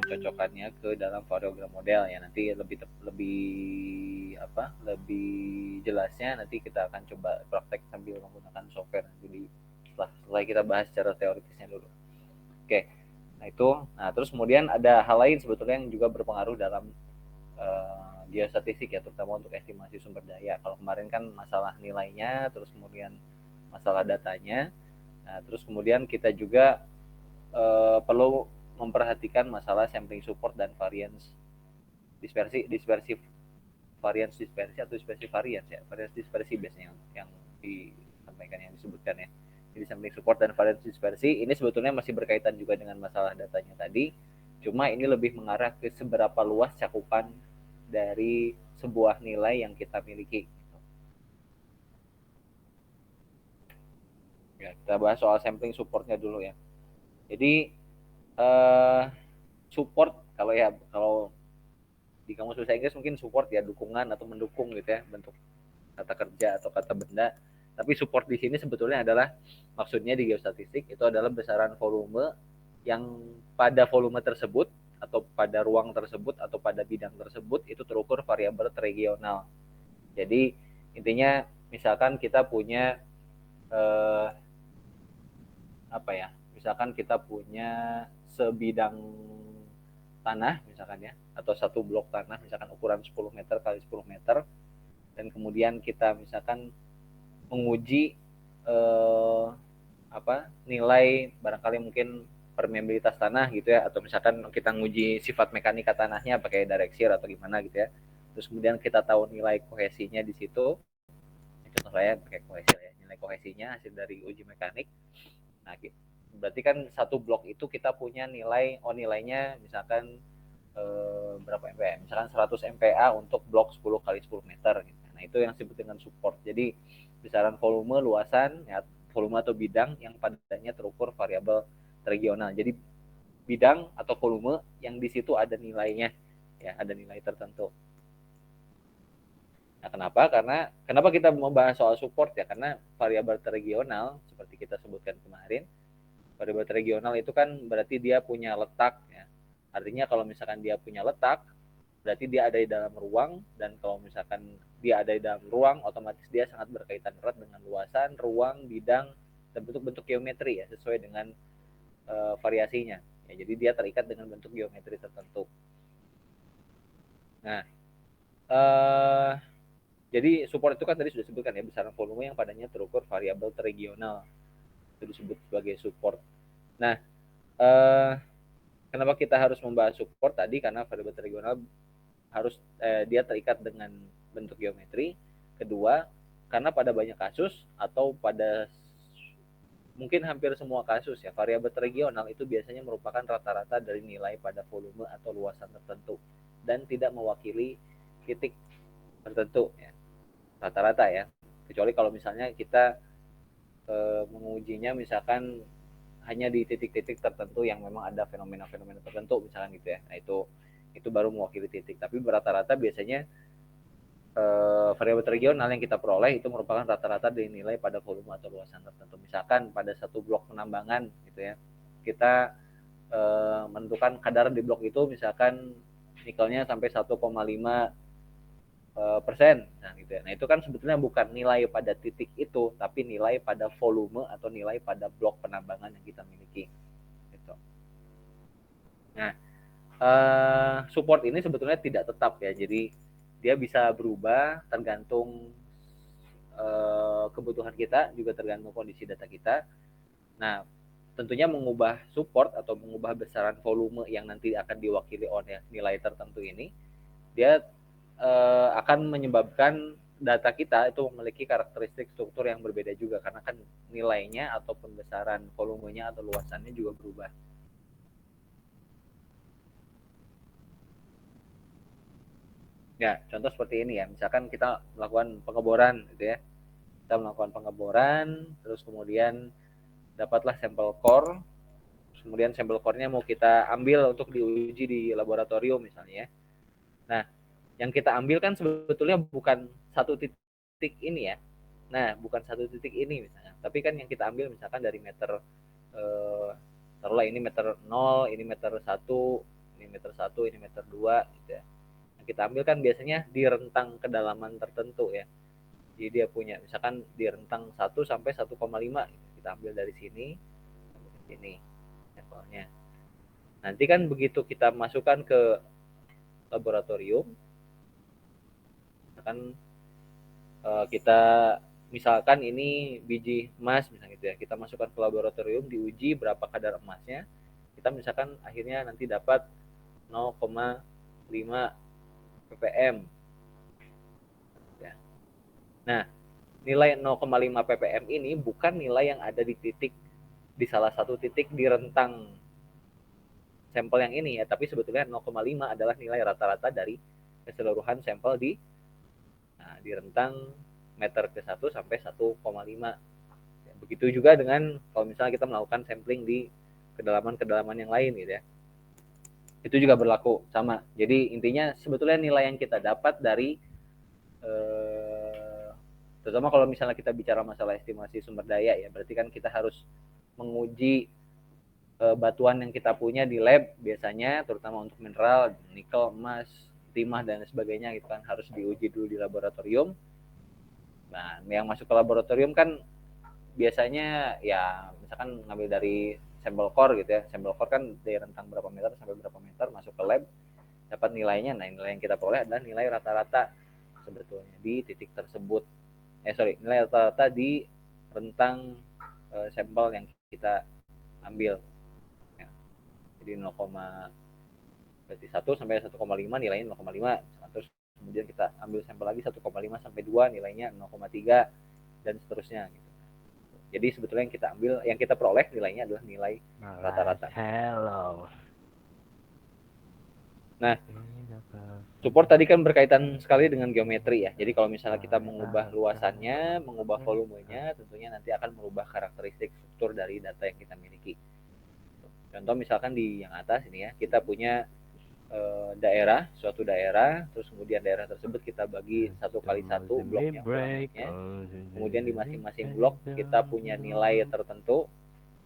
pencocokannya ke dalam variogram model ya. Nanti lebih jelasnya nanti kita akan coba praktek sambil menggunakan software. Jadi setelah kita bahas secara teoritisnya dulu. Oke. Nah terus kemudian ada hal lain sebetulnya yang juga berpengaruh dalam geostatistik ya, terutama untuk estimasi sumber daya. Kalau kemarin kan masalah nilainya, terus kemudian masalah datanya. Nah, terus kemudian kita juga perlu memperhatikan masalah sampling support dan variance dispersi variance dispersi atau dispersi variance ya, variance dispersi biasanya yang disampaikan, yang disebutkan ya. Jadi sampling support dan variance dispersi ini sebetulnya masih berkaitan juga dengan masalah datanya tadi, cuma ini lebih mengarah ke seberapa luas cakupan dari sebuah nilai yang kita miliki. Ya, kita bahas soal sampling supportnya dulu ya. Jadi support kalau di kamus bahasa Inggris mungkin support ya, dukungan atau mendukung gitu ya, bentuk kata kerja atau kata benda. Tapi support di sini sebetulnya adalah, maksudnya di geostatistik itu adalah besaran volume yang pada volume tersebut atau pada ruang tersebut atau pada bidang tersebut itu terukur variabel regional. Jadi intinya misalkan kita punya misalkan kita punya sebidang tanah misalkan ya, atau satu blok tanah misalkan ukuran 10 meter kali 10 meter, dan kemudian kita misalkan menguji nilai barangkali mungkin permeabilitas tanah gitu ya, atau misalkan kita nguji sifat mekanika tanahnya pakai direct shear atau gimana gitu ya. Terus kemudian kita tahu nilai kohesinya di situ. Contoh saya pakai kohesi ya, nilai kohesinya hasil dari uji mekanik. Nah, berarti kan satu blok itu kita punya nilainya misalkan berapa MPa? Misalkan 100 MPa untuk blok 10 kali 10 meter gitu. Nah, itu yang disebut dengan support. Jadi besaran volume, luasan ya, volume atau bidang yang padanya terukur variabel regional. Jadi bidang atau volume yang di situ ada nilainya ya, ada nilai tertentu. Nah, kenapa kita membahas soal support ya? Karena variabel regional seperti kita sebutkan kemarin, variabel regional itu kan berarti dia punya letak ya. Artinya kalau misalkan dia punya letak, berarti dia ada di dalam ruang, dan kalau misalkan dia ada di dalam ruang, otomatis dia sangat berkaitan erat dengan luasan, ruang, bidang, dan bentuk-bentuk geometri ya, sesuai dengan variasinya. Ya, jadi dia terikat dengan bentuk geometri tertentu. Nah, jadi support itu kan tadi sudah disebutkan ya, besaran volume yang padanya terukur variabel regional, itu disebut sebagai support. Nah, kenapa kita harus membahas support tadi? Karena variabel regional harus dia terikat dengan bentuk geometri. Kedua, karena pada banyak kasus atau pada mungkin hampir semua kasus ya, variabel regional itu biasanya merupakan rata-rata dari nilai pada volume atau luasan tertentu dan tidak mewakili titik tertentu ya, rata-rata ya. Kecuali kalau misalnya kita mengujinya misalkan hanya di titik-titik tertentu yang memang ada fenomena-fenomena tertentu misalkan gitu ya. Nah, itu baru mewakili titik. Tapi rata-rata biasanya variabel regional yang kita peroleh itu merupakan rata-rata dari nilai pada volume atau luasan tertentu. Misalkan pada satu blok penambangan gitu ya, kita menentukan kadar di blok itu misalkan nikelnya sampai 1,5%. Nah, gitu ya. Nah, itu kan sebetulnya bukan nilai pada titik itu, tapi nilai pada volume atau nilai pada blok penambangan yang kita miliki. Gitu. Nah, support ini sebetulnya tidak tetap ya, jadi dia bisa berubah tergantung kebutuhan kita, juga tergantung kondisi data kita. Nah, tentunya mengubah support atau mengubah besaran volume yang nanti akan diwakili oleh nilai tertentu ini, dia akan menyebabkan data kita itu memiliki karakteristik struktur yang berbeda juga, karena kan nilainya ataupun besaran volumenya atau luasannya juga berubah. Ya, contoh seperti ini ya. Misalkan kita melakukan pengeboran gitu ya. Kita melakukan pengeboran, terus kemudian dapatlah sampel core. Terus kemudian sampel core-nya mau kita ambil untuk diuji di laboratorium misalnya ya. Nah, yang kita ambil kan sebetulnya bukan satu titik ini ya. Nah, bukan satu titik ini misalnya. Tapi kan yang kita ambil misalkan dari meter taruhlah ini meter 0, ini meter 1, ini meter 1, ini meter 2 gitu ya. Nah, kita ambil kan biasanya di rentang kedalaman tertentu ya. Jadi dia punya misalkan di rentang 1 sampai 1,5 gitu. Kita ambil dari sini sampai ke sini sampelnya. Nanti kan begitu kita masukkan ke laboratorium, misalkan kita misalkan ini biji emas misalnya gitu ya, kita masukkan ke laboratorium, diuji berapa kadar emasnya, kita misalkan akhirnya nanti dapat 0,5 ppm ya. Nah, nilai 0,5 ppm ini bukan nilai yang ada di salah satu titik di rentang sampel yang ini ya, tapi sebetulnya 0,5 adalah nilai rata-rata dari keseluruhan sampel di rentang meter ke 1 sampai 1,5. Begitu juga dengan kalau misalnya kita melakukan sampling di kedalaman-kedalaman yang lain gitu ya. Itu juga berlaku sama. Jadi intinya sebetulnya nilai yang kita dapat dari terutama kalau misalnya kita bicara masalah estimasi sumber daya ya, berarti kan kita harus menguji batuan yang kita punya di lab biasanya, terutama untuk mineral, nikel, emas, timah dan sebagainya gitu kan, harus diuji dulu di laboratorium. Nah, yang masuk ke laboratorium kan biasanya ya misalkan ngambil dari sampel core gitu ya. Sampel core kan dari rentang berapa meter sampai berapa meter masuk ke lab, dapat nilainya. Nah, nilai yang kita peroleh adalah nilai rata-rata sebetulnya di titik tersebut. Nilai rata-rata di rentang sampel yang kita ambil. Ya. Jadi 0, berarti 1 sampai 1,5 nilainya 0,5. Terus kemudian kita ambil sampel lagi 1,5 sampai 2 nilainya 0,3 dan seterusnya gitu. Jadi sebetulnya yang kita ambil, yang kita peroleh nilainya adalah nilai rata-rata. Hello. Nah, support tadi kan berkaitan sekali dengan geometri ya. Jadi kalau misalnya kita mengubah luasannya, mengubah volumenya, tentunya nanti akan merubah karakteristik struktur dari data yang kita miliki. Contoh misalkan di yang atas ini ya, kita punya daerah, suatu daerah, terus kemudian daerah tersebut kita bagi 1x1 blok yang ukurannya. Kemudian di masing-masing blok kita punya nilai tertentu,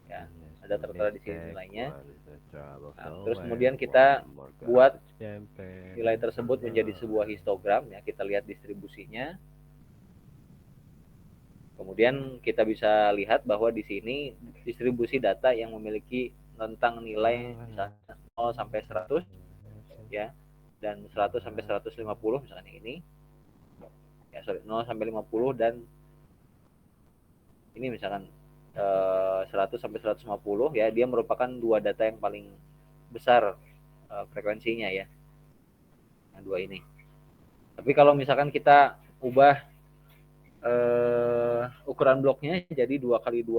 ya, ada tertera di sini nilainya. Nah, terus kemudian kita buat nilai tersebut menjadi sebuah histogram ya, kita lihat distribusinya. Kemudian kita bisa lihat bahwa di sini distribusi data yang memiliki rentang nilai misalnya 0 sampai 100 ya, dan 100 sampai 150 misalnya ini. Ya, 0 sampai 50 dan ini misalkan 100 sampai 150 ya, dia merupakan dua data yang paling besar frekuensinya ya. Nah, dua ini. Tapi kalau misalkan kita ubah ukuran bloknya jadi 2x2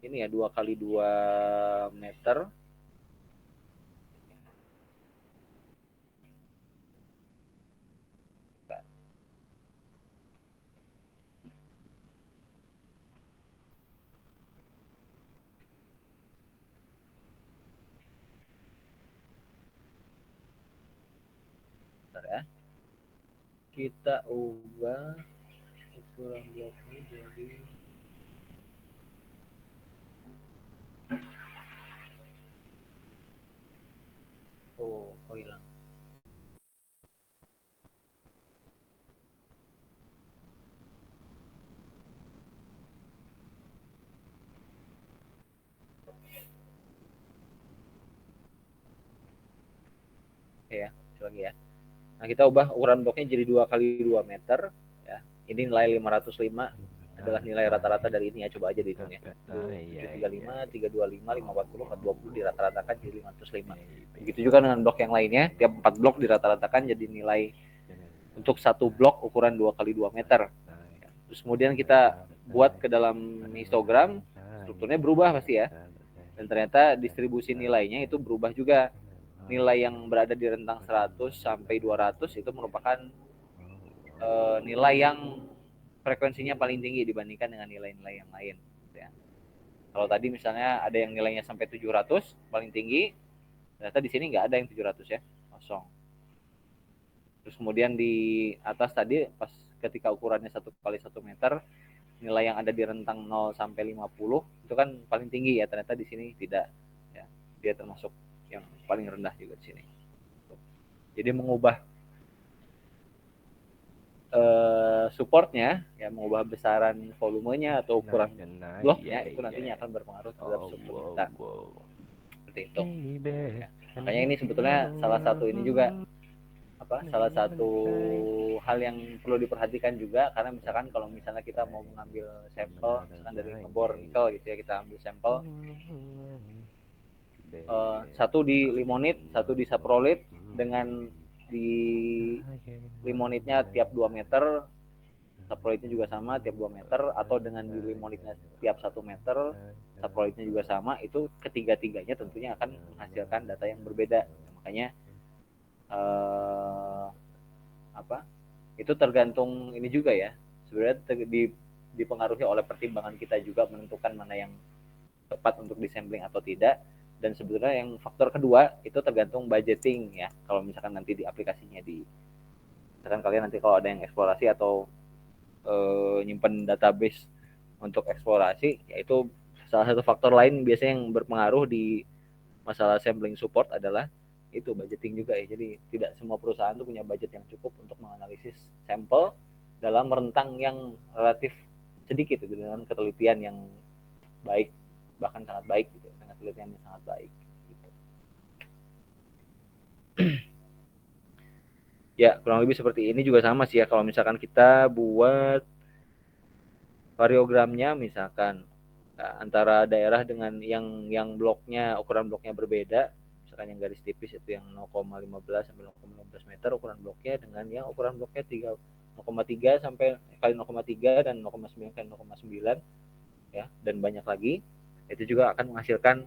ini ya, 2x2 meter. Bentar ya. Kita ubah ukuran bloknya jadi hilang. Oke ya, lagi ya. Nah, kita ubah ukuran bloknya jadi 2x2 meter ya. Ini nilai 505 adalah nilai rata-rata dari ini ya, coba aja dihitung ya. 735, 325, 540, 420 dirata-ratakan jadi 505. Begitu juga dengan blok yang lainnya, tiap 4 blok dirata-ratakan jadi nilai untuk satu blok ukuran 2x2 meter. Terus kemudian kita buat ke dalam histogram, strukturnya berubah pasti ya. Dan ternyata distribusi nilainya itu berubah juga. Nilai yang berada di rentang 100 sampai 200 itu merupakan nilai yang frekuensinya paling tinggi dibandingkan dengan nilai-nilai yang lain. Ya. Kalau tadi misalnya ada yang nilainya sampai 700 paling tinggi, ternyata di sini nggak ada yang 700 ya, kosong. Terus kemudian di atas tadi pas ketika ukurannya 1x1 meter, nilai yang ada di rentang 0 sampai 50 itu kan paling tinggi ya, ternyata di sini tidak ya. Dia termasuk yang paling rendah juga di sini. Jadi mengubah supportnya, ya mengubah besaran volumenya atau ukuran bloknya itu nantinya akan berpengaruh terhadap struktur kita. Seperti itu. Ya. Makanya ini sebetulnya salah satu ini juga salah satu hal yang perlu diperhatikan juga, karena misalkan kalau misalnya kita mau mengambil sampel misalkan dari ngebor nikel gitu ya, kita ambil sampel satu di limonit, satu di saprolit, dengan di limonitnya tiap 2 meter, saprolitnya juga sama tiap 2 meter, atau dengan di limonitnya tiap 1 meter, saprolitnya juga sama, itu ketiga-tiganya tentunya akan menghasilkan data yang berbeda. Makanya itu tergantung ini juga ya, sebenarnya dipengaruhi oleh pertimbangan kita juga menentukan mana yang tepat untuk disampling atau tidak. Dan sebetulnya yang faktor kedua itu tergantung budgeting ya, kalau misalkan nanti di aplikasinya, misalkan kalian nanti kalau ada yang eksplorasi atau nyimpen database untuk eksplorasi, yaitu salah satu faktor lain biasanya yang berpengaruh di masalah sampling support adalah itu budgeting juga ya. Jadi tidak semua perusahaan tuh punya budget yang cukup untuk menganalisis sampel dalam rentang yang relatif sedikit gitu, dengan ketelitian yang baik, bahkan sangat baik gitu, dengan ketelitian yang sangat baik gitu. Ya kurang lebih seperti ini juga sama sih ya, kalau misalkan kita buat variogramnya misalkan antara daerah dengan yang bloknya, ukuran bloknya berbeda, misalkan yang garis tipis itu yang 0,15 sampai 0,15 meter ukuran bloknya, dengan yang ukuran bloknya 0,3 sampai kali 0,3 dan 0,9 kali 0,9 ya, dan banyak lagi, itu juga akan menghasilkan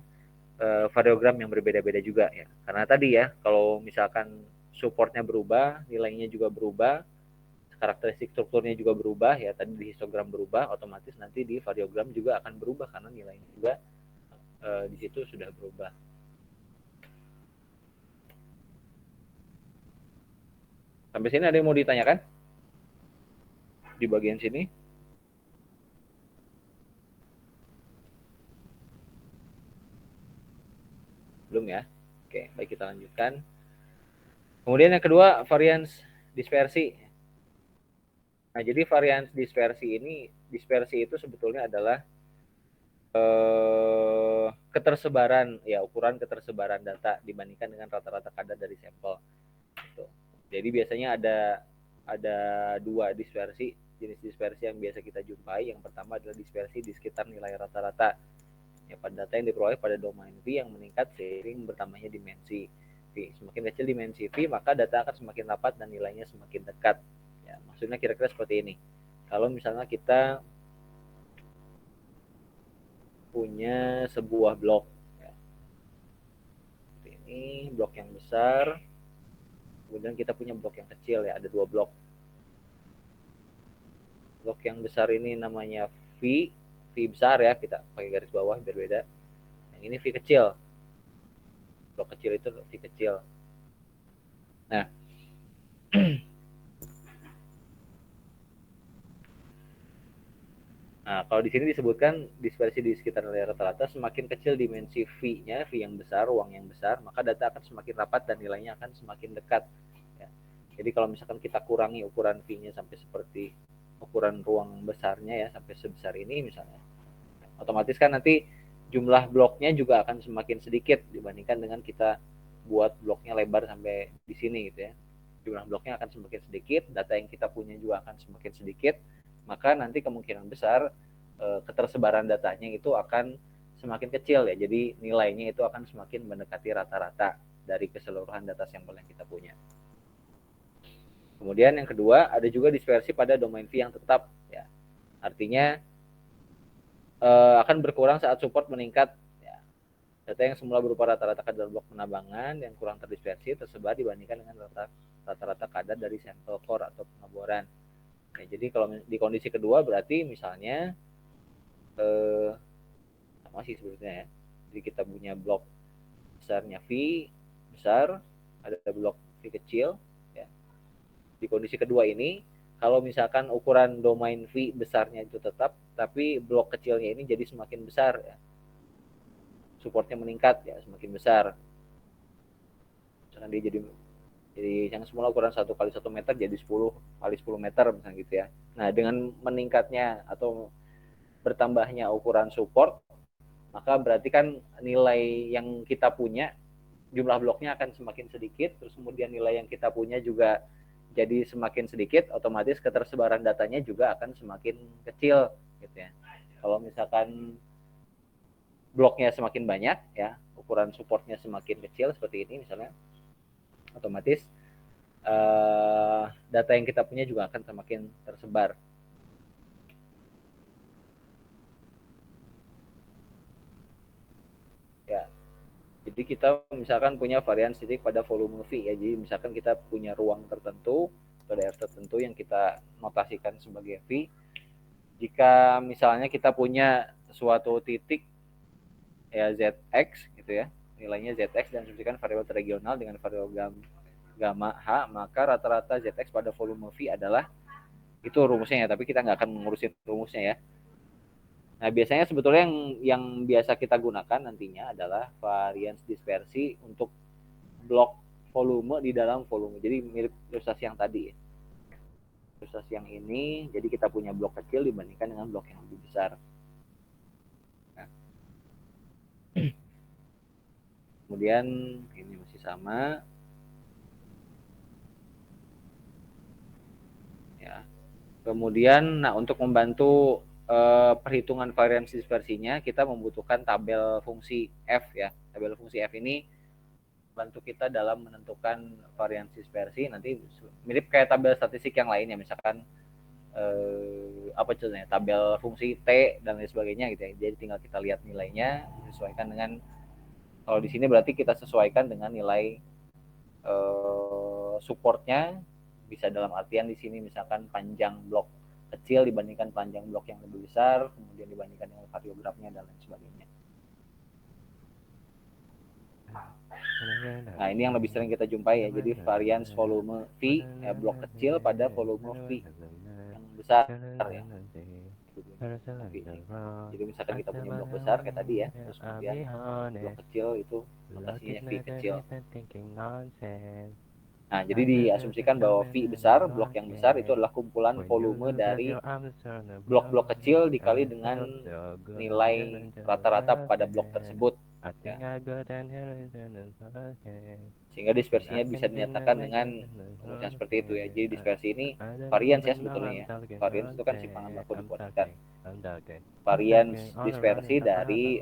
variogram yang berbeda-beda juga ya. Karena tadi ya, kalau misalkan supportnya berubah, nilainya juga berubah, karakteristik strukturnya juga berubah ya, tadi di histogram berubah, otomatis nanti di variogram juga akan berubah karena nilainya juga di situ sudah berubah. Sampai sini ada yang mau ditanyakan di bagian sini? Belum ya? Oke, baik, kita lanjutkan. Kemudian yang kedua, variance dispersi. Nah, jadi variance dispersi itu sebetulnya adalah ketersebaran ya, ukuran ketersebaran data dibandingkan dengan rata-rata kadar dari sampel. Gitu. Jadi biasanya ada dua dispersi, jenis dispersi yang biasa kita jumpai. Yang pertama adalah dispersi di sekitar nilai rata-rata ya, pada data yang diperoleh pada domain V yang meningkat seiring bertambahnya dimensi V. Semakin kecil dimensi V, maka data akan semakin rapat dan nilainya semakin dekat. Ya, maksudnya kira-kira seperti ini. Kalau misalnya kita punya sebuah blok, ya, ini blok yang besar, kemudian kita punya blok yang kecil ya, ada dua blok. Blok yang besar ini namanya V besar ya, kita pakai garis bawah biar beda. Yang ini V kecil, blok kecil itu V kecil. Nah, kalau di sini disebutkan dispersi di sekitar nilai rata-rata, semakin kecil dimensi V-nya, V yang besar, ruang yang besar, maka data akan semakin rapat dan nilainya akan semakin dekat. Ya. Jadi kalau misalkan kita kurangi ukuran V-nya sampai seperti ukuran ruang besarnya ya, sampai sebesar ini misalnya, otomatis kan nanti jumlah bloknya juga akan semakin sedikit dibandingkan dengan kita buat bloknya lebar sampai di sini gitu ya. Jumlah bloknya akan semakin sedikit, data yang kita punya juga akan semakin sedikit, maka nanti kemungkinan besar ketersebaran datanya itu akan semakin kecil ya. Jadi nilainya itu akan semakin mendekati rata-rata dari keseluruhan data sampel yang kita punya. Kemudian yang kedua, ada juga dispersi pada domain V yang tetap ya. Artinya akan berkurang saat support meningkat ya. Data yang semula berupa rata-rata kadar blok penambangan yang kurang terdispersi tersebar dibandingkan dengan rata-rata kadar dari sampel core atau pengeboran. Ya, jadi kalau di kondisi kedua berarti misalnya sama sih sebetulnya ya. Jadi kita punya blok besarnya V besar, ada blok V kecil ya. Di kondisi kedua ini, kalau misalkan ukuran domain V besarnya itu tetap, tapi blok kecilnya ini jadi semakin besar ya, supportnya meningkat ya, semakin besar. misalkan dia jadi yang semula ukuran 1 kali 1 meter jadi 10 kali 10 meter misalnya gitu ya. Nah, dengan meningkatnya atau bertambahnya ukuran support, maka berarti kan nilai yang kita punya, jumlah bloknya akan semakin sedikit, terus kemudian nilai yang kita punya juga jadi semakin sedikit, otomatis ketersebaran datanya juga akan semakin kecil gitu ya. Kalau misalkan bloknya semakin banyak ya, ukuran supportnya semakin kecil seperti ini misalnya, otomatis data yang kita punya juga akan semakin tersebar. Ya, jadi kita misalkan punya varian titik pada volume V ya, jadi misalkan kita punya ruang tertentu atau daerah tertentu yang kita notasikan sebagai V. Jika misalnya kita punya suatu titik ya ZX gitu ya, nilainya ZX dan asumsikan variabel regional dengan variabel gamma H, maka rata-rata ZX pada volume V adalah, itu rumusnya ya, tapi kita nggak akan mengurusin rumusnya ya. Nah, biasanya sebetulnya yang biasa kita gunakan nantinya adalah varians dispersi untuk blok volume di dalam volume. Jadi mirip ilustrasi yang tadi ya. Ilustrasi yang ini, jadi kita punya blok kecil dibandingkan dengan blok yang lebih besar. Nah, kemudian ini masih sama. Ya. Kemudian, nah untuk membantu perhitungan varians dispersinya, kita membutuhkan tabel fungsi F ya. Tabel fungsi F ini bantu kita dalam menentukan varians dispersi. Nanti mirip kayak tabel statistik yang lainnya, misalkan apa contohnya, tabel fungsi T dan lain sebagainya gitu ya. Jadi tinggal kita lihat nilainya, disesuaikan dengan, kalau di sini berarti kita sesuaikan dengan nilai supportnya, bisa dalam artian di sini misalkan panjang blok kecil dibandingkan panjang blok yang lebih besar, kemudian dibandingkan dengan variografnya dan lain sebagainya. Nah, ini yang lebih sering kita jumpai ya. Jadi varians volume V ya, blok kecil pada volume V yang besar ya. Jadi misalkan kita punya blok besar kayak tadi ya, terus kemudian blok kecil itu notasinya V kecil. Nah, jadi diasumsikan bahwa V besar, blok yang besar itu adalah kumpulan volume dari blok-blok kecil dikali dengan nilai rata-rata pada blok tersebut. Ya. Sehingga dispersinya bisa dinyatakan dengan rumus yang seperti itu ya. Jadi dispersi ini varians ya sebetulnya ya. Varians itu kan simpanan baku dikuadratkan. Varians dispersi dari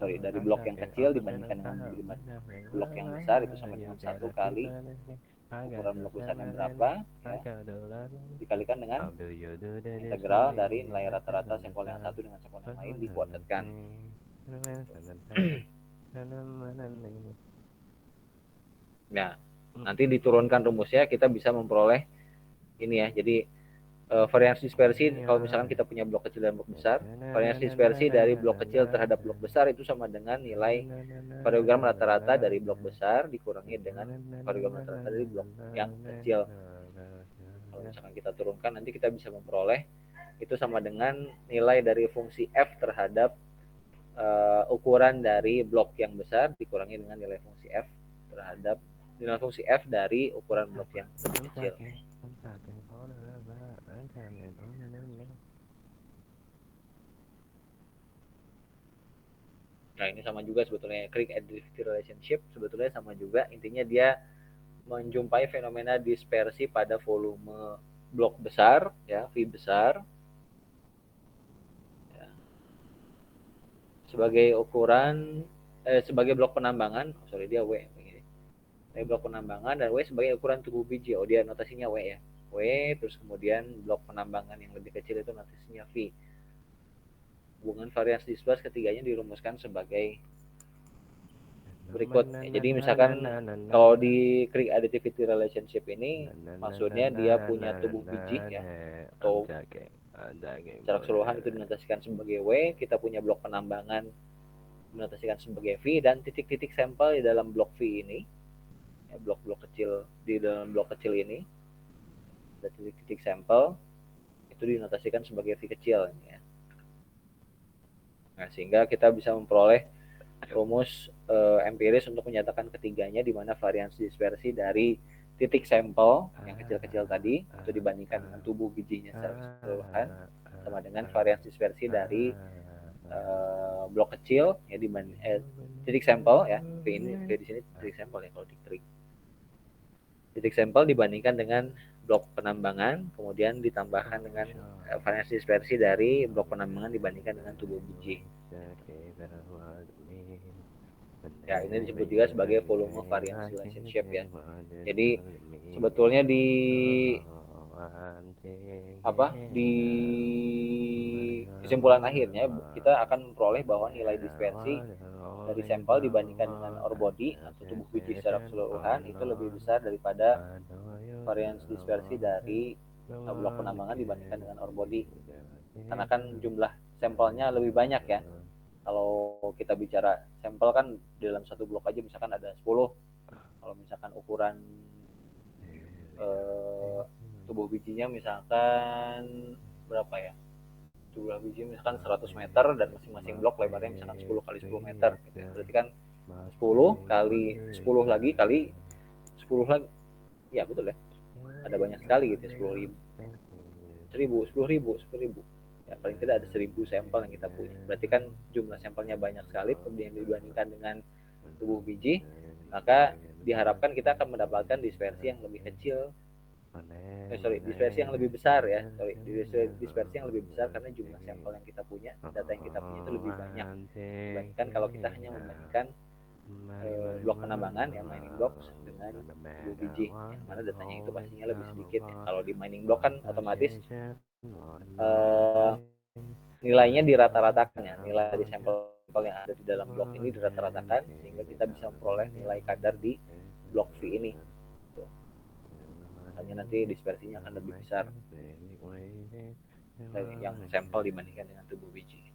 dari blok yang kecil dibandingkan dengan blok yang besar itu sama dengan 1 kali ukuran blok besarnya berapa ya, dikalikan dengan integral dari nilai rata-rata sampel yang satu dengan sampel yang lain dikuadratkan. Nah, nanti diturunkan rumusnya kita bisa memperoleh ini ya. Jadi varians dispersi kalau misalkan kita punya blok kecil dan blok besar, varians dispersi dari blok kecil terhadap blok besar itu sama dengan nilai variogram rata-rata dari blok besar dikurangi dengan variogram rata-rata dari blok yang kecil. Kalau misalkan kita turunkan, nanti kita bisa memperoleh itu sama dengan nilai dari fungsi F terhadap ukuran dari blok yang besar dikurangi dengan nilai fungsi F terhadap nilai fungsi F dari ukuran blok yang lebih kecil. Nah, ini sama juga sebetulnya, Crick additivity relationship sebetulnya sama juga, intinya dia menjumpai fenomena dispersi pada volume blok besar ya, V besar ya, sebagai ukuran sebagai blok penambangan, dia W begini. Blok penambangan dan W sebagai ukuran tubuh biji. Oh, dia notasinya W ya. W, terus kemudian blok penambangan yang lebih kecil itu notasinya V. Hubungan varians dispersi ketiganya dirumuskan sebagai berikut. Jadi misalkan kalau di Crick additivity relationship ini maksudnya dia punya tubuh biji ya, atau secara keseluruhan itu dinotasikan sebagai W, kita punya blok penambangan dinotasikan sebagai V, dan titik-titik sampel di dalam blok V ini ya, blok-blok kecil di dalam blok kecil ini ada titik-titik sampel itu dinotasikan sebagai V kecil ya. Nah, sehingga kita bisa memperoleh rumus empiris untuk menyatakan ketiganya, di mana variasi dispersi dari titik sampel yang kecil-kecil tadi itu dibandingkan dengan tubuh bijinya secara keseluruhan sama dengan variasi dispersi dari blok kecil ya titik sampel ya, ini di sini titik sampel ya, kalau titik sampel dibandingkan dengan blok penambangan, kemudian ditambahkan dengan variasi dispersi dari blok penambangan dibandingkan dengan tubuh biji. Ya, ini disebut juga sebagai volume variance relationship ya. Jadi sebetulnya di kesimpulan akhirnya kita akan memperoleh bahwa nilai dispersi dari sampel dibandingkan dengan ore body atau tubuh biji secara keseluruhan itu lebih besar daripada variance dispersi dari blok penambangan dibandingkan dengan ore body, karena kan jumlah sampelnya lebih banyak ya. Kalau kita bicara sampel kan dalam satu blok aja misalkan ada 10. Kalau misalkan ukuran tubuh bijinya misalkan berapa ya, tubuh biji misalkan 100 meter dan masing-masing blok lebarnya misalkan 10 kali 10 meter gitu. Berarti kan 10 kali 10 lagi kali 10 lagi, ya betul ya, ada banyak sekali gitu ya, 10.000 ya, paling tidak ada 1.000 sampel yang kita punya. Berarti kan jumlah sampelnya banyak sekali kemudian dibandingkan dengan tubuh biji, maka diharapkan kita akan mendapatkan dispersi yang lebih kecil, dispersi yang lebih besar ya, dispersi yang lebih besar karena jumlah sampel yang kita punya, data yang kita punya itu lebih banyak dibandingkan kalau kita hanya membandingkan blok penambangan ya, mining blocks dengan tubuh biji yang mana datanya itu pastinya lebih sedikit ya. Kalau di mining block kan otomatis nilainya dirata-ratakan ya, nilai di sampel yang ada di dalam blok ini dirata-ratakan sehingga kita bisa memperoleh nilai kadar di blok V ini. Makanya nanti dispersinya akan lebih besar dari yang sampel dibandingkan dengan tubuh biji.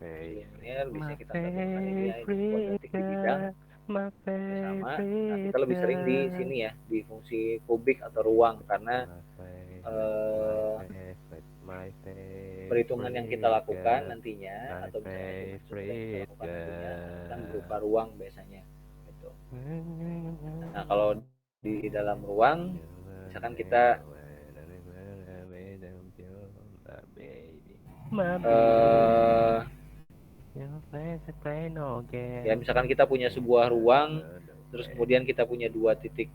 Sebenarnya bisa kita gabungkan ini ya, ini kuadratik di bidang bersama. Nah, kita lebih sering di sini ya, di fungsi kubik atau ruang, karena perhitungan yang kita lakukan nantinya atau misalnya yang kita lakukan nantinya akan berupa ruang biasanya gitu. Nah, kalau di dalam ruang misalkan kita ya misalkan kita punya sebuah ruang, terus kemudian kita punya dua titik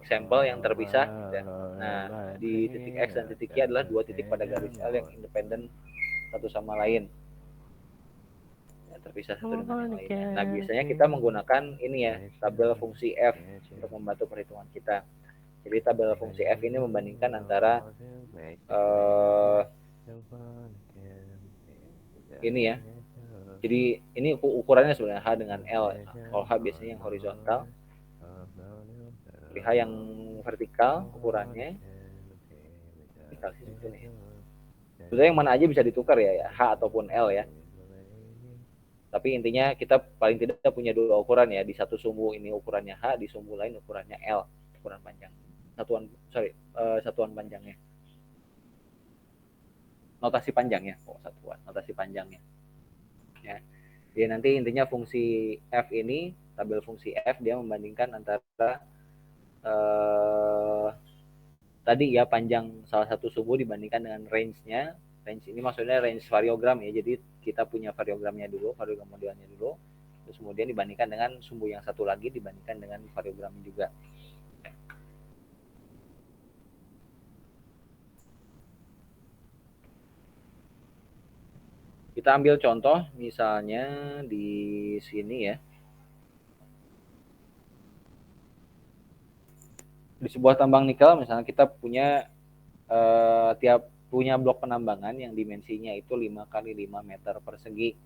sampel yang terpisah gitu ya. Nah, di titik X dan titik Y adalah dua titik pada garis L yang independen satu sama lain, ya, terpisah satu dengan yang lainnya. Nah, biasanya kita menggunakan ini ya, tabel fungsi F untuk membantu perhitungan kita. Jadi tabel fungsi F ini membandingkan antara ini ya. Jadi ini ukurannya sebenarnya H dengan L. Kalau H biasanya yang horizontal, H yang vertikal ukurannya. Sebenarnya yang mana aja bisa ditukar ya, H ataupun L ya. Tapi intinya kita paling tidak punya dua ukuran ya. Di satu sumbu ini ukurannya H, di sumbu lain ukurannya L, ukuran panjang. Satuan panjangnya. Notasi panjangnya, notasi panjangnya. Ya. Jadi nanti intinya fungsi F ini, tabel fungsi F dia membandingkan antara tadi ya panjang salah satu sumbu dibandingkan dengan range-nya. Range ini maksudnya range variogram ya. Jadi kita punya variogramnya dulu, variogram modelnya dulu. Terus kemudian dibandingkan dengan sumbu yang satu lagi dibandingkan dengan variogramnya juga. Kita ambil contoh misalnya di sini ya. Di sebuah tambang nikel misalnya kita punya punya blok penambangan yang dimensinya itu 5 kali 5 meter persegi.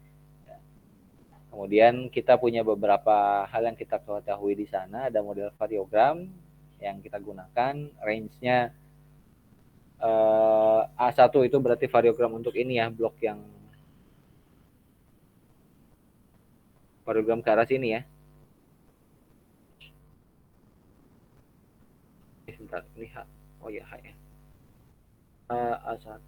Kemudian kita punya beberapa hal yang kita ketahui di sana, ada model variogram yang kita gunakan, range-nya A1 itu berarti variogram untuk ini ya, blok yang variogram ke arah sini ya. Sebentar, ini H. Oh ya, H ya. A1.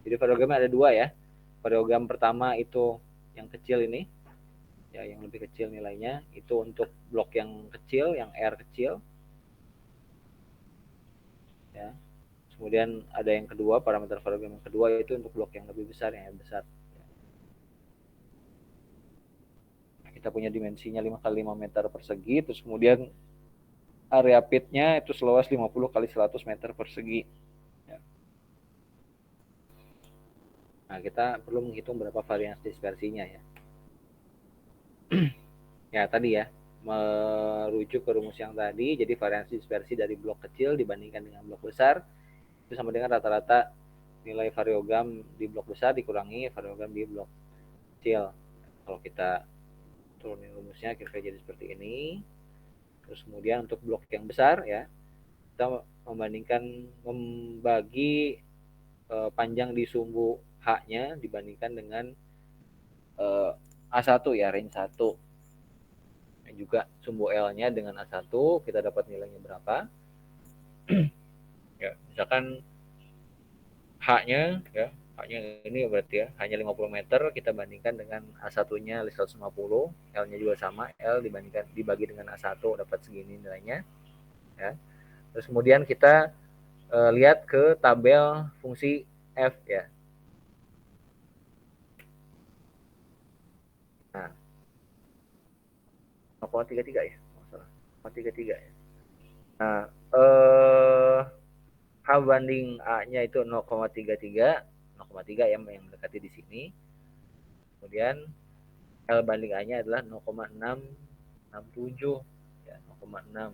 Jadi variogamnya ada dua ya. Variogam pertama itu yang kecil ini, ya yang lebih kecil nilainya, itu untuk blok yang kecil, yang R kecil. Ya. Kemudian ada yang kedua, parameter variogam yang kedua itu untuk blok yang lebih besar, yang besar. Kita punya dimensinya 5 kali 5 meter persegi, terus kemudian area pitnya itu seluas 50 kali 100 meter persegi. Ya. Nah, kita perlu menghitung berapa varians dispersinya ya. Ya, tadi ya, merujuk ke rumus yang tadi, jadi varians dispersi dari blok kecil dibandingkan dengan blok besar, itu sama dengan rata-rata nilai variogam di blok besar dikurangi variogam di blok kecil. Kalau kita turunin rumusnya kira-kira jadi seperti ini. Terus kemudian untuk blok yang besar ya, kita membagi panjang di sumbu H-nya dibandingkan dengan A1 ya, range 1. Dan juga sumbu L-nya dengan A1, kita dapat nilainya berapa. Ya, misalkan H-nya ya, H-nya ini berarti ya, hanya 50 meter, kita bandingkan dengan A1-nya 150, L-nya juga sama, L dibagi dengan A1 dapat segini nilainya. Ya. Terus kemudian kita lihat ke tabel fungsi F ya. Nah, 0,33 ya, masalah. 0,33 ya. Nah, H banding A-nya itu 0,33, 0,3 ya yang mendekati di sini. Kemudian L banding A-nya adalah 0,667 ya, 0,6.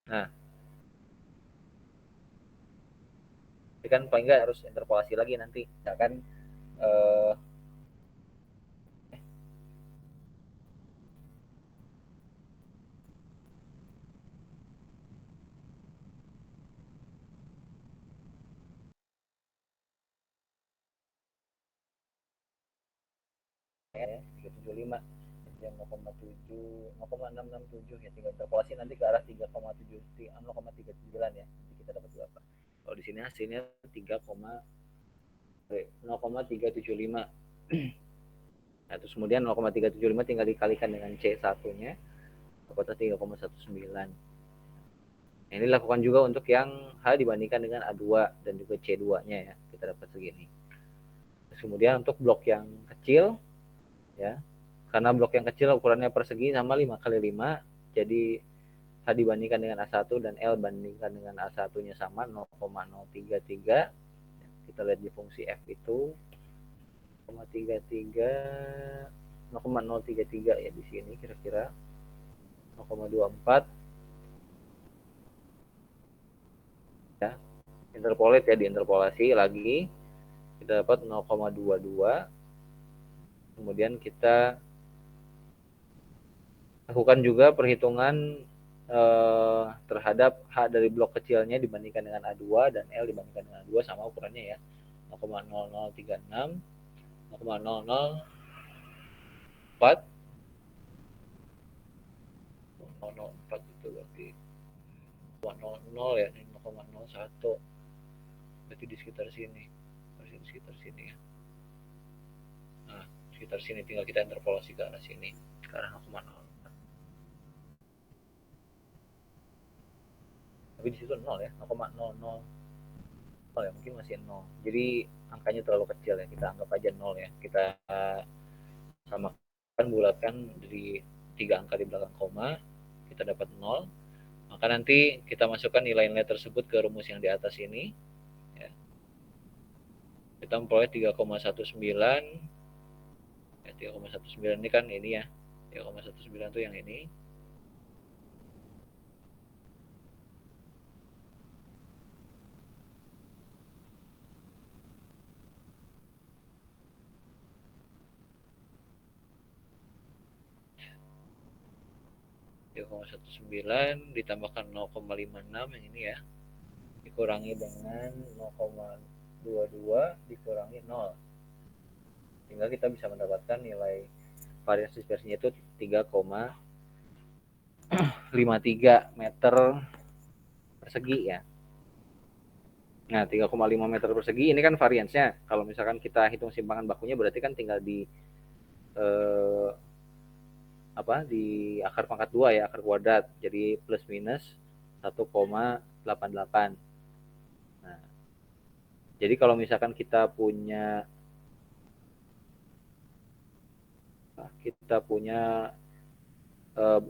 Nah, ini kan paling nggak harus interpolasi lagi nanti. Misalkan eh, ya, 375 yang 0,667 ya, tinggal interpolasi nanti ke arah 3,7 0,379 ya, nanti kita dapat berapa. Kalau di sini hasilnya 0,375. Nah, terus kemudian 0,375 tinggal dikalikan dengan C1-nya, dapat 3,19. Nah, ini dilakukan juga untuk yang H dibandingkan dengan A2 dan juga C2-nya ya, kita dapat segini. Terus kemudian untuk blok yang kecil ya, karena blok yang kecil ukurannya persegi sama 5 kali 5, jadi H dibandingkan dengan A1 dan L bandingkan dengan A1-nya sama 0,033. Kita lihat di fungsi F itu 0,33 ya, di sini kira-kira 0,24 ya. Interpolate ya, diinterpolasi lagi kita dapat 0,22. Kemudian kita lakukan juga perhitungan terhadap H dari blok kecilnya dibandingkan dengan A2 dan L dibandingkan dengan A2 sama ukurannya ya, 0,0036, 0,004, 0,004 itu berarti 0,00 ya, 0,01, berarti di sekitar sini, masih di sekitar sini ya. Nah, sekitar sini tinggal kita interpolasi ke arah sini, ke arah 0,0. Tapi di situ 0 ya, 0,00 ya, mungkin masih 0. Jadi angkanya terlalu kecil ya, kita anggap aja 0 ya. Kita samakan, bulatkan dari 3 angka di belakang koma, kita dapat 0. Maka nanti kita masukkan nilai-nilai tersebut ke rumus yang di atas ini ya. Kita memperoleh 3,19 ya, 3,19 ini kan ini ya, 3,19 itu yang ini. 3,19 ditambahkan 0,56 yang ini ya, dikurangi dengan 0,22 dikurangi 0, sehingga kita bisa mendapatkan nilai varians dispersinya itu 3,5 3,53 meter persegi ya. Nah, 3,5 meter persegi ini kan variansnya. Kalau misalkan kita hitung simpangan bakunya berarti kan tinggal di di akar pangkat 2 ya, akar kuadrat. Jadi plus minus 1,88. Nah, jadi kalau misalkan kita punya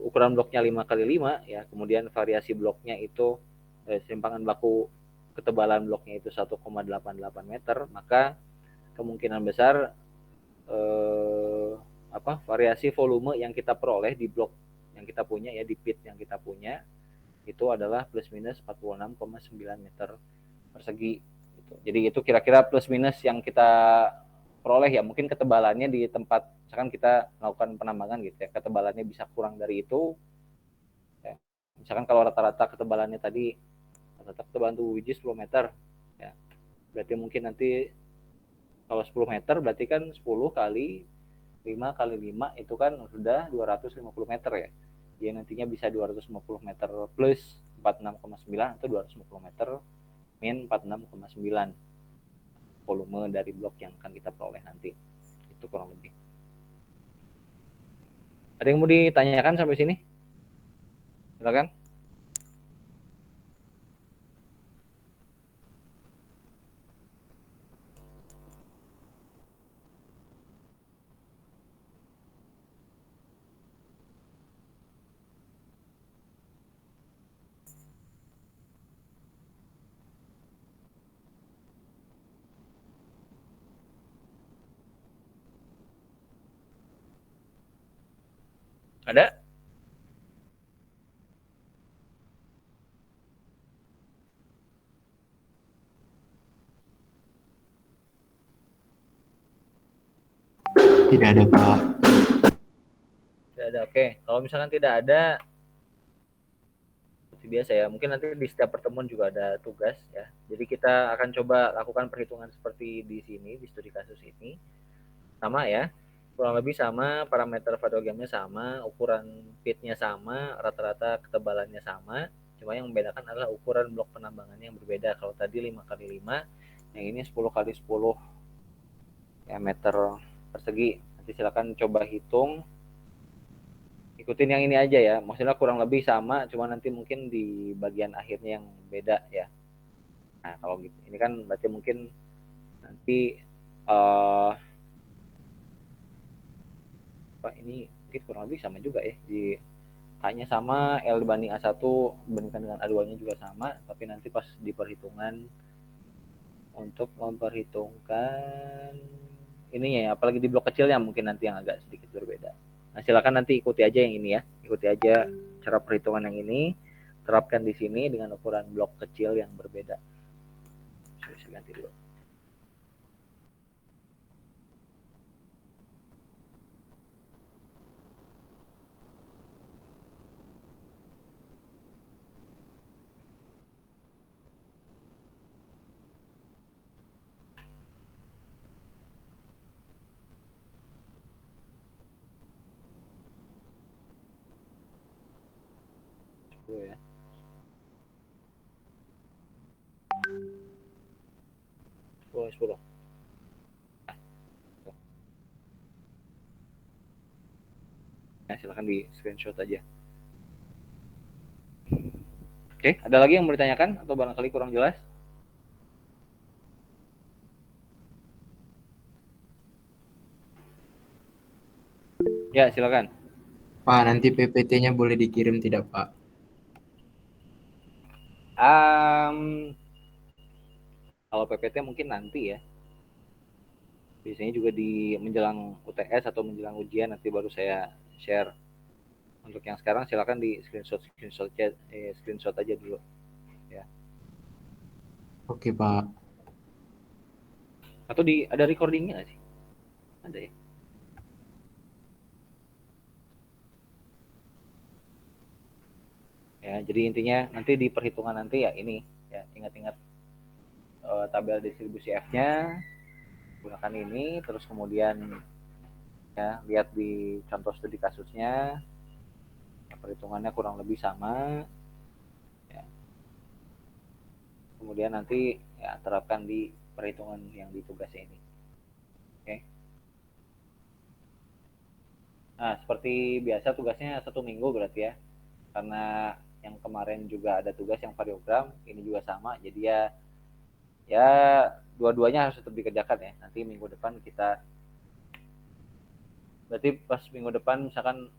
ukuran bloknya 5x5 ya, kemudian variasi bloknya itu simpangan baku ketebalan bloknya itu 1,88 meter, maka kemungkinan besar variasi volume yang kita peroleh di blok yang kita punya ya, di pit yang kita punya itu adalah plus minus 46,9 meter persegi gitu. Jadi itu kira-kira plus minus yang kita peroleh ya, mungkin ketebalannya di tempat misalkan kita melakukan penambangan gitu ya, ketebalannya bisa kurang dari itu ya. Misalkan kalau rata-rata ketebalannya tadi ketebalan tubuh biji 10 meter ya, berarti mungkin nanti kalau 10 meter berarti kan 10 kali 5 kali 5 itu kan sudah 250 meter ya. Dia nantinya bisa 250 meter plus 46,9 atau 250 meter min 46,9 volume dari blok yang akan kita peroleh nanti. Itu kurang lebih. Ada yang mau ditanyakan sampai sini? Silakan. Ada? Tidak ada, Pak. Tidak ada. Oke. Kalau misalkan tidak ada, seperti biasa ya, mungkin nanti di setiap pertemuan juga ada tugas ya. Jadi kita akan coba lakukan perhitungan seperti di sini, di studi kasus ini. Sama ya, kurang lebih sama, parameter vadogramnya sama, ukuran pitnya sama, rata-rata ketebalannya sama. Cuma yang membedakan adalah ukuran blok penambangannya yang berbeda. Kalau tadi 5x5, yang ini 10x10 ya, meter persegi. Nanti silakan coba hitung, ikutin yang ini aja ya, maksudnya kurang lebih sama, cuma nanti mungkin di bagian akhirnya yang beda ya. Nah kalau gitu ini kan berarti mungkin nanti ini mungkin kurang lebih sama juga ya, di H-nya sama, L dibanding A1 dibandingkan dengan A2-nya juga sama, tapi nanti pas di perhitungan untuk memperhitungkan ininya ya, apalagi di blok kecilnya mungkin nanti yang agak sedikit berbeda. Nah silakan nanti ikuti aja yang ini ya, ikuti aja cara perhitungan yang ini, terapkan di sini dengan ukuran blok kecil yang berbeda. Saya ganti dulu. Ya. 10. Nah, silakan di screenshot aja. Oke, ada lagi yang mau ditanyakan atau barangkali kurang jelas? Ya, silakan. Pak, nanti PPT-nya boleh dikirim tidak, Pak? Kalau PPT mungkin nanti ya. Biasanya juga di menjelang UTS atau menjelang ujian nanti baru saya share. Untuk yang sekarang silakan di screenshot aja dulu ya. Oke, Pak. Atau ada recordingnya nggak sih? Ada ya. Ya, jadi intinya nanti di perhitungan nanti ya ini ya, ingat-ingat tabel distribusi F-nya, gunakan ini, terus kemudian ya lihat di contoh studi kasusnya, perhitungannya kurang lebih sama. Ya. Kemudian nanti ya terapkan di perhitungan yang di tugasnya ini. Oke. Nah, seperti biasa tugasnya 1 minggu berarti ya. Karena yang kemarin juga ada tugas yang variogram, ini juga sama. Jadi ya dua-duanya harus tetap dikerjakan ya. Nanti minggu depan kita berarti pas minggu depan misalkan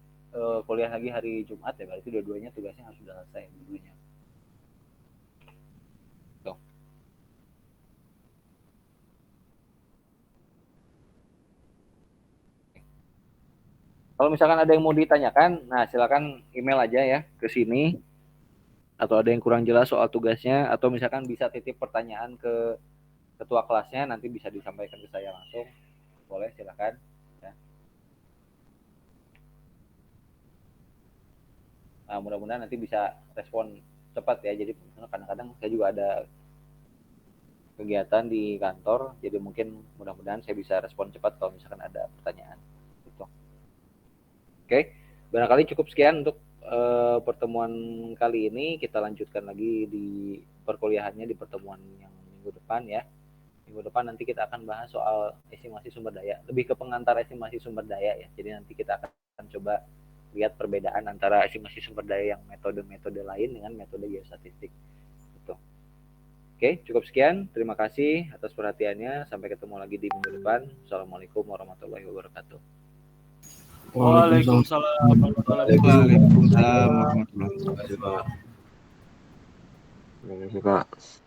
kuliah lagi hari Jumat ya, berarti dua-duanya tugasnya harus sudah selesai dulunya. Tuh. Kalau misalkan ada yang mau ditanyakan, nah silakan email aja ya ke sini. Atau ada yang kurang jelas soal tugasnya, atau misalkan bisa titip pertanyaan ke ketua kelasnya, nanti bisa disampaikan ke saya langsung. Boleh, silakan. Ya. Nah, mudah-mudahan nanti bisa respon cepat ya. Jadi kadang-kadang saya juga ada kegiatan di kantor, jadi mungkin mudah-mudahan saya bisa respon cepat kalau misalkan ada pertanyaan. Gitu. Oke, barangkali cukup sekian untuk pertemuan kali ini. Kita lanjutkan lagi di perkuliahannya di pertemuan yang minggu depan ya. Minggu depan nanti kita akan bahas soal estimasi sumber daya, lebih ke pengantar estimasi sumber daya ya. Jadi nanti kita akan coba lihat perbedaan antara estimasi sumber daya yang metode-metode lain dengan metode geostatistik. Gitu. Oke, cukup sekian. Terima kasih atas perhatiannya. Sampai ketemu lagi di minggu depan. Assalamualaikum warahmatullahi wabarakatuh. Waalaikumsalam warahmatullahi wabarakatuh. Waalaikumsalam warahmatullahi wabarakatuh. Terima kasih Pak.